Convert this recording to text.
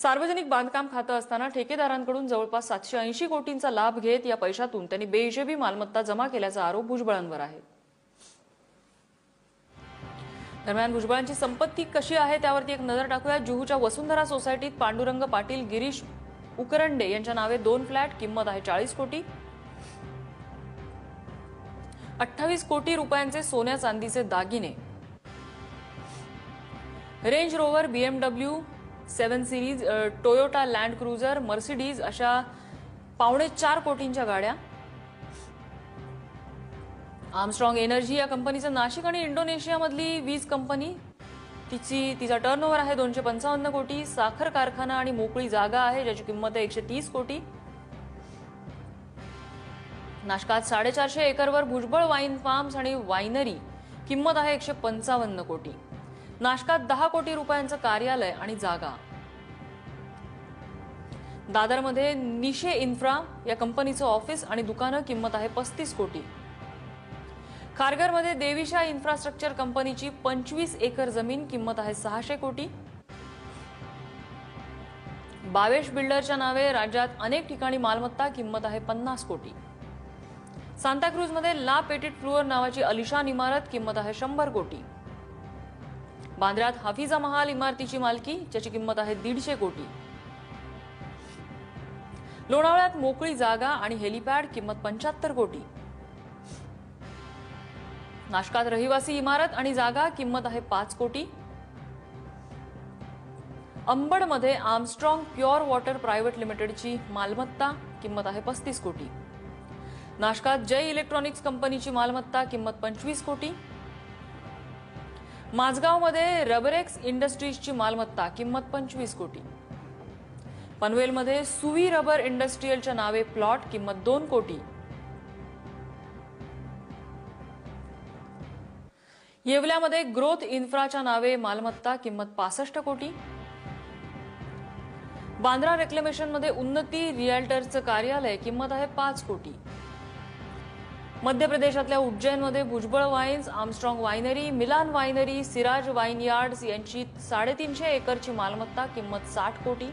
सार्वजनिक बांधकाम खातं असताना ठेकेदारांकडून जवळपास 780 कोटींचा लाभ घेत या पैशातून त्यांनी बेहिशेबी मालमत्ता जमा केल्याचा आरोप भुजबळांवर आहे। दरम्यान भुजबळांची संपत्ती कशी आहे त्यावरती एक नजर टाकूया। जुहूच्या वसुंधरा सोसायटीत पांडुरंग पाटील, गिरीश उकरंडे यांच्या नावे 2 फ्लॅट, किंमत आहे 40 कोटी। 28 कोटी रुपयांचे सोन्या चांदीचे दागिने, range rover, BMW 7 series, Toyota land cruiser, Mercedes अशा 4.25 कोटींच्या गाड्या। आर्मस्ट्रॉंग एनर्जी या कंपनीचं नाशिक आणि इंडोनेशियामधली वीज कंपनी, तिचा टर्नओव्हर आहे 255 कोटी। साखर कारखाना आणि मोकळी जागा आहे ज्याची किंमत आहे 130 कोटी। नाशकात 450 एकरवर भुजबळ वाईन फार्म्स आणि वायनरी, किंमत आहे 155 कोटी। नाशकात 10 कोटी रुपयांचं कार्यालय आणि जागा। दादरमध्ये निशे इन्फ्रा या कंपनीचं ऑफिस आणि दुकानं, किंमत आहे 35 कोटी। खारघरमध्ये देवीशा इन्फ्रास्ट्रक्चर कंपनीची 25 एकर जमीन, किंमत आहे 600 कोटी। बावेश बिल्डरच्या नावे राज्यात अनेक ठिकाणी मालमत्ता, किंमत आहे 50 कोटी। सांताक्रूजमध्ये ला पेटिट फ्लुअर नावाची अलिशान इमारत, किंमत आहे 100 कोटी। बांद्र्यात हाफिजा महाल इमारतीची मालकी, ज्याची किंमत आहे 150 कोटी। लोणावळ्यात मोकळी जागा आणि हेलिपॅड, किंमत 75 कोटी। नाशकात रहिवासी इमारत आणि जागा, किंमत आहे 5 कोटी। अंबडमध्ये आर्मस्ट्रॉंग प्युअर वॉटर प्रायव्हेट लिमिटेडची मालमत्ता, किंमत आहे 35 कोटी। नाशकात जय इलेक्ट्रॉनिक्स कंपनीची मालमत्ता, किंमत 25 कोटी। माझगावमध्ये रबरेक्स इंडस्ट्रीजची मालमत्ता, किंमत 25 कोटी। पनवेलमध्ये सुवी रबर इंडस्ट्रीयलच्या नावे प्लॉट, किंमत 2 कोटी। येवल्यामध्ये ग्रोथ इन्फ्राच्या नावे मालमत्ता, किंमत 65 कोटी। बांद्रा रेक्लेमेशनमध्ये उन्नती रिअल्टर्सचं कार्यालय, किंमत आहे 5 कोटी। मध्य प्रदेशातल्या उज्जैनमध्ये Bhujbal wines, Armstrong winery, Milan winery, Siraj wine yards यांची 350 एकरची मालमत्ता, किंमत 60 कोटी।